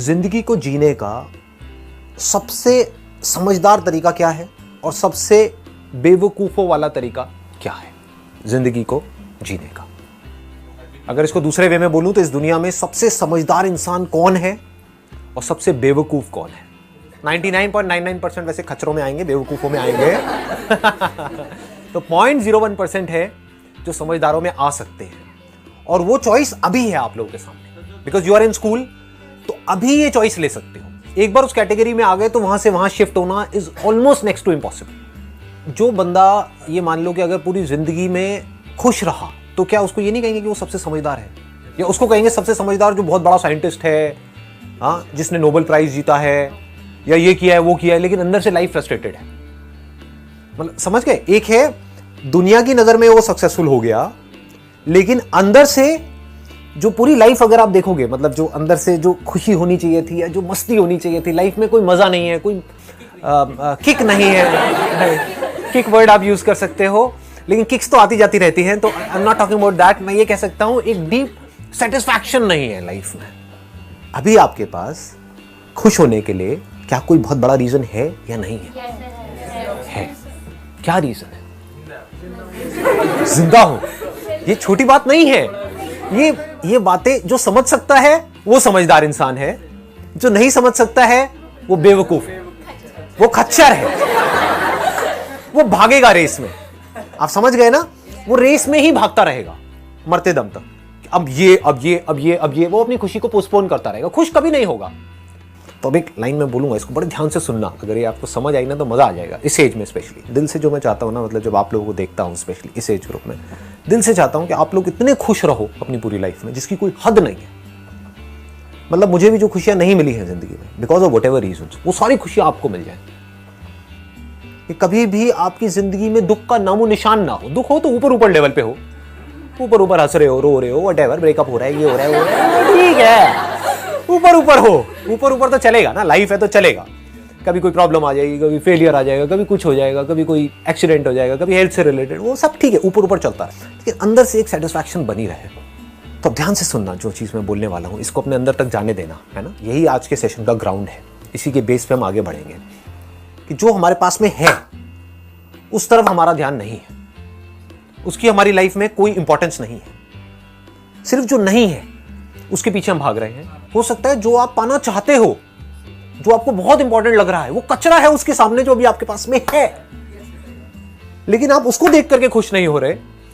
जिंदगी को जीने का सबसे समझदार तरीका क्या है और सबसे बेवकूफ़ों वाला तरीका क्या है जिंदगी को जीने का? अगर इसको दूसरे वे में बोलूं तो इस दुनिया में सबसे समझदार इंसान कौन है और सबसे बेवकूफ़ कौन है? 99.99% वैसे खच्चरों में आएंगे, बेवकूफ़ों में आएंगे। तो 0.01% है जो समझदारों में आ सकते हैं, और वो चॉइस अभी है आप लोगों के सामने, because you are in school. तो अभी ये चॉइस ले सकते हो। एक बार उस कैटेगरी में आ गए तो वहां से वहां शिफ्ट होना is almost next to impossible. जो बंदा ये मान लो कि अगर पूरी जिंदगी में खुश रहा, तो क्या उसको ये नहीं कहेंगे कि वो सबसे समझदार है? या उसको कहेंगे सबसे समझदार जो बहुत बड़ा साइंटिस्ट है, हाँ, जिसने नोबेल प्राइज जीता है, या ये किया है वो किया है, लेकिन अंदर से लाइफ फ्रस्ट्रेटेड है। मतलब समझ गए? एक है दुनिया की नजर में वो सक्सेसफुल हो गया, लेकिन अंदर से जो पूरी लाइफ अगर आप देखोगे, मतलब जो अंदर से जो खुशी होनी चाहिए थी या जो मस्ती होनी चाहिए थी, लाइफ में कोई मजा नहीं है, कोई किक नहीं है। किक वर्ड आप यूज कर सकते हो, लेकिन किक्स तो आती जाती रहती हैं, तो I am not talking about that. मैं ये कह सकता हूं एक डीप सेटिस्फैक्शन नहीं है लाइफ में। अभी आपके पास खुश होने के लिए क्या कोई बहुत बड़ा रीजन है या नहीं है? है। क्या रीजन है? जिंदा हो। ये छोटी बात नहीं है। ये बातें जो समझ सकता है वो समझदार इंसान है, जो नहीं समझ सकता है वो बेवकूफ है, वो खच्चर है, वो भागेगा रेस में। आप समझ गए ना? वो रेस में ही भागता रहेगा मरते दम तक। अब ये वो अपनी खुशी को पोस्टपोन करता रहेगा, खुश कभी नहीं होगा। तो अब एक लाइन में बोलूंगा, इसको बड़े ध्यान से सुनना। अगर ये आपको समझ आई ना तो मजा आ जाएगा। इस एज में स्पेशली दिल से जो मैं चाहता हूं ना, मतलब जब आप लोगों को देखता हूं स्पेशली इस एज ग्रुप में, दिल से चाहता हूं कि आप लोग इतने खुश रहो अपनी पूरी लाइफ में जिसकी कोई हद नहीं है। मतलब मुझे भी जो खुशियां नहीं मिली हैं जिंदगी में, बिकॉज ऑफ व्हाटएवर रीजंस, वो सारी खुशियां आपको मिल जाए। कि कभी भी आपकी जिंदगी में दुख का नामो निशान ना हो। दुख हो तो ऊपर ऊपर लेवल पे हो, ऊपर हंस रहे हो, रो रहे हो, व्हाटएवर, ब्रेकअप हो रहा है, ये हो रहा है, वो हो रहा है, ठीक है। ऊपर हो, ऊपर तो चलेगा ना, लाइफ है तो चलेगा। कभी कोई प्रॉब्लम आ जाएगी, कभी फेलियर आ जाएगा, कभी कुछ हो जाएगा, कभी कोई एक्सीडेंट हो जाएगा, कभी हेल्थ से रिलेटेड, वो सब ठीक है, ऊपर चलता है, लेकिन अंदर से एक सेटिस्फैक्शन बनी रहे। तो ध्यान से सुनना, जो चीज़ मैं बोलने वाला हूँ इसको अपने अंदर तक जाने देना, है ना? यही आज के सेशन का ग्राउंड है। इसी के बेस पे हम आगे बढ़ेंगे कि जो हमारे पास में है उस तरफ हमारा ध्यान नहीं है, उसकी हमारी लाइफ में कोई इंपॉर्टेंस नहीं है। सिर्फ जो नहीं है उसके पीछे हम भाग रहे हैं। हो सकता है जो आप पाना चाहते हो, जो आपको बहुत इंपॉर्टेंट लग रहा है, वो कचरा है उसके सामने जो अभी आपके पास में है, लेकिन आप उसको देख करके खुश नहीं हो रहे।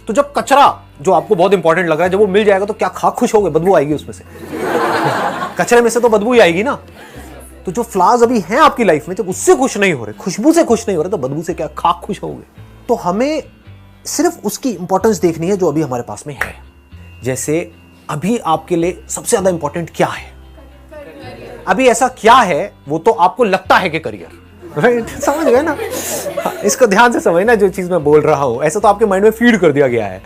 तो जब कचरा जो आपको बहुत इंपॉर्टेंट लग रहा है, जब वो मिल जाएगा तो क्या खा खुश होगे? बदबू आएगी उसमें से। कचरे में से तो बदबू ही आएगी ना। तो जो फ्लावर्स अभी हैं आपकी लाइफ में, जब उससे खुश नहीं हो रहे, खुशबू से खुश नहीं हो रहे, तो बदबू से क्या खा खुश होगे? तो हमें सिर्फ उसकी इंपॉर्टेंस देखनी है जो अभी हमारे पास में है। जैसे अभी आपके लिए सबसे ज्यादा इंपॉर्टेंट क्या है? अभी ऐसा क्या है वो तो आपको लगता है कि करियर, राइट? समझ गए ना? इसको ध्यान से समझना, जो चीज मैं बोल रहा हूं ऐसा तो आपके माइंड में फीड कर दिया गया है।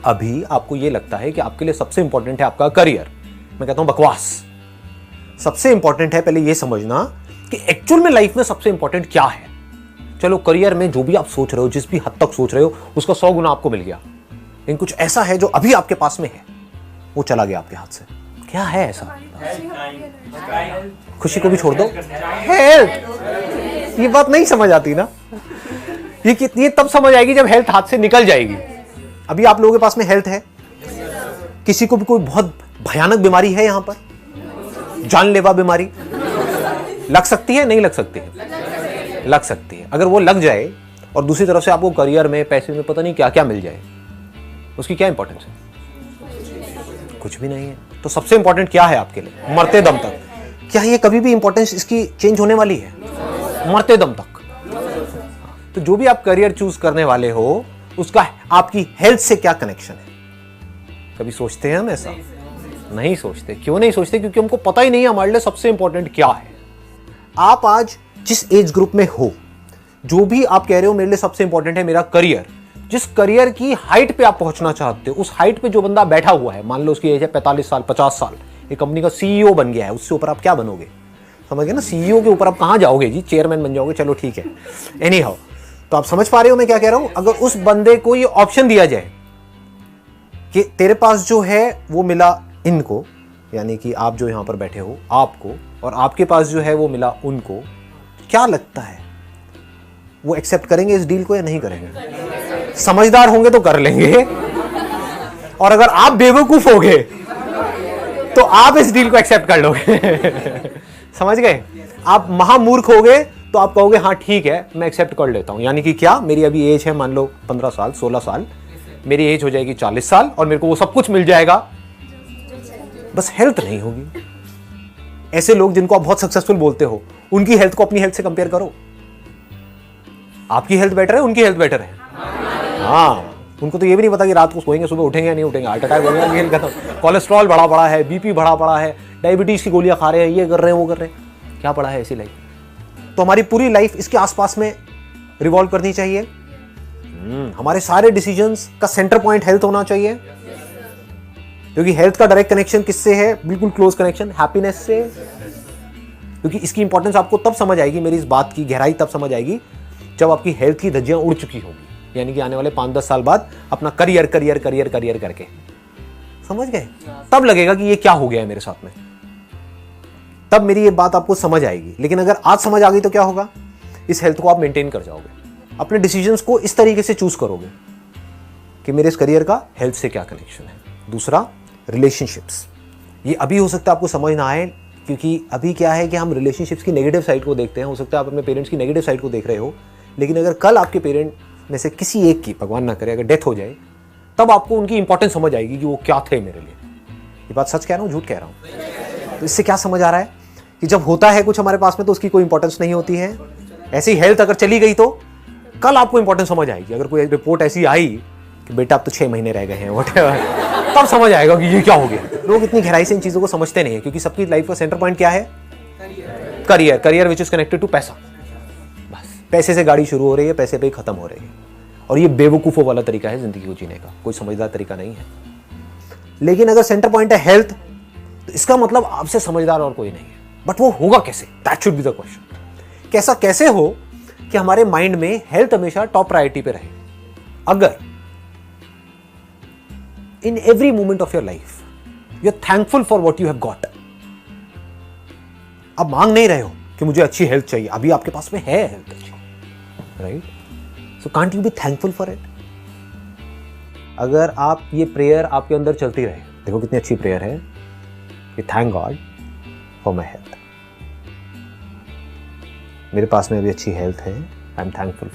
अभी आपको ये लगता है कि आपके लिए सबसे इंपॉर्टेंट है आपका करियर। मैं कहता हूं बकवास। सबसे इंपॉर्टेंट है पहले ये समझना कि एक्चुअल में लाइफ में सबसे इंपॉर्टेंट क्या है। चलो करियर में जो भी आप सोच रहे हो, जिस भी हद तक सोच रहे हो, उसका 100 गुना आपको मिल गया, लेकिन कुछ ऐसा है जो अभी आपके पास में है, वो चला गया आपके हाथ से। क्या है ऐसा? खुशी को भी छोड़ दो, हेल्थ। ये बात नहीं समझ आती ना। ये तब समझ आएगी जब हेल्थ हाथ से निकल जाएगी। अभी आप लोगों के पास में हेल्थ है। किसी को भी कोई बहुत भयानक बीमारी है, यहां पर जानलेवा बीमारी लग सकती है, नहीं लग सकती है? लग सकती है। अगर वो लग जाए और दूसरी तरफ से आपको करियर में, पैसे में, पता नहीं क्या क्या मिल जाए, उसकी क्या इंपॉर्टेंस है? कुछ भी नहीं है। तो सबसे इंपॉर्टेंट क्या है आपके लिए मरते दम तक? क्या ये कभी भी इंपॉर्टेंस इसकी चेंज होने वाली है? मरते दम तक। तो जो भी आप करियर चूज करने वाले हो, उसका आपकी हेल्थ से क्या कनेक्शन है? कभी सोचते हैं हम ऐसा? नहीं सोचते। क्यों नहीं सोचते? क्योंकि हमको पता ही नहीं है हमारे लिए सबसे इंपॉर्टेंट क्या है। आप आज जिस एज ग्रुप में हो, जो भी आप कह रहे हो मेरे लिए सबसे इंपॉर्टेंट है मेरा करियर, जिस करियर की हाइट पे आप पहुंचना चाहते हो, उस हाइट पे जो बंदा बैठा हुआ है, मान लो उसकी एज है 45 साल, 50 साल, एक कंपनी का सीईओ बन गया है, उससे ऊपर आप क्या बनोगे? समझ गए ना? सीईओ के ऊपर आप कहां जाओगे जी? चेयरमैन बन जाओगे, चलो ठीक है। एनी हाउ, तो आप समझ पा रहे हो मैं क्या कह रहा हूं? अगर उस बंदे को ये ऑप्शन दिया जाए कि तेरे पास जो है वो मिला इनको, यानी कि आप जो यहां पर बैठे हो आपको, और आपके पास जो है वो मिला उनको, क्या लगता है वो एक्सेप्ट करेंगे इस डील को या नहीं करेंगे? समझदार होंगे तो कर लेंगे, और अगर आप बेवकूफ होगे तो आप इस डील को एक्सेप्ट कर लोगे। समझ गए? आप महामूर्ख होगे तो आप कहोगे हाँ ठीक है मैं एक्सेप्ट कर लेता हूं। यानी कि क्या, मेरी अभी एज है मान लो 15 साल 16 साल, मेरी एज हो जाएगी 40 साल और मेरे को वो सब कुछ मिल जाएगा, बस हेल्थ नहीं होगी। ऐसे लोग जिनको आप बहुत सक्सेसफुल बोलते हो, उनकी हेल्थ को अपनी हेल्थ से कंपेयर करो। आपकी हेल्थ बेटर है, उनकी हेल्थ बेटर है? हाँ, उनको तो ये भी नहीं पता कि रात को सोएंगे सुबह उठेंगे या नहीं उठेंगे, हार्ट अटैक हो गया, कोलेस्ट्रॉल बढ़ा पड़ा है, बीपी बढ़ा पड़ा है, डायबिटीज की गोलियां खा रहे हैं, ये कर रहे हैं वो कर रहे हैं, क्या पड़ा है ऐसी लाइफ? तो हमारी पूरी लाइफ इसके आसपास में रिवॉल्व करनी चाहिए। हमारे सारे डिसीजंस का सेंटर पॉइंट हेल्थ होना चाहिए, क्योंकि हेल्थ का डायरेक्ट कनेक्शन किससे है? बिल्कुल क्लोज कनेक्शन हैप्पीनेस से। क्योंकि इसकी इंपॉर्टेंस आपको तब समझ आएगी, मेरी इस बात की गहराई तब समझ आएगी जब आपकी हेल्थ की धज्जियां उड़ चुकी होगी, यानी कि आने वाले 5-10 साल बाद अपना करियर करियर करियर करियर करके, समझ गए? तब लगेगा कि ये क्या हो गया है मेरे साथ में, तब मेरी ये बात आपको समझ आएगी। लेकिन अगर आज समझ आ गई तो क्या होगा? इस हेल्थ को आप मेंटेन कर जाओगे, अपने डिसीजंस को इस तरीके से चूज करोगे कि मेरे इस करियर का हेल्थ से क्या कनेक्शन है। दूसरा, रिलेशनशिप्स। ये अभी हो सकता है आपको समझ ना आए, क्योंकि अभी क्या है कि हम रिलेशनशिप्स की नेगेटिव साइड को देखते हैं। हो सकता है आप अपने पेरेंट्स की नेगेटिव साइड को देख रहे हो, लेकिन अगर कल आपके पेरेंट में से किसी एक की, भगवान ना करे, अगर डेथ हो जाए, तब आपको उनकी इंपॉर्टेंस समझ आएगी कि वो क्या थे मेरे लिए। ये बात सच कह रहा हूँ, झूठ कह रहा हूँ? तो इससे क्या समझ आ रहा है कि जब होता है कुछ हमारे पास में तो उसकी कोई इंपॉर्टेंस नहीं होती है। ऐसी हेल्थ अगर चली गई तो कल आपको इंपॉर्टेंस समझ आएगी। अगर कोई रिपोर्ट ऐसी आई कि बेटा अब तो 6 महीने रह गए हैं, तब समझ आएगा कि ये क्या हो गया। लोग इतनी गहराई से इन चीजों को समझते नहीं है, क्योंकि सबकी लाइफ का सेंटर पॉइंट क्या है? Career. Career which is connected to पैसा। बस पैसे से गाड़ी शुरू हो रही है, पैसे पे ही खत्म हो रही है। और ये बेवकूफों वाला तरीका है जिंदगी को जीने का, कोई समझदार तरीका नहीं है। लेकिन अगर सेंटर पॉइंट है हेल्थ, तो इसका मतलब आपसे समझदार और कोई नहीं है। बट वो होगा कैसे? That should be the question. कैसा कैसे हो कि हमारे माइंड में हेल्थ हमेशा टॉप प्रायोरिटी पे रहे? अगर in every moment of your life you are thankful for what you have got, आप मांग नहीं रहे हो कि मुझे अच्छी हेल्थ चाहिए, अभी आपके पास में है हेल्थ अच्छी, right? So can't you be thankful for it? अगर आप ये प्रेयर आपके अंदर चलती रहे, देखो कितनी अच्छी प्रेयर है कि thank God for my health, मेरे पास में अभी अच्छी हेल्थ है, आई एम थैंकफुल फॉर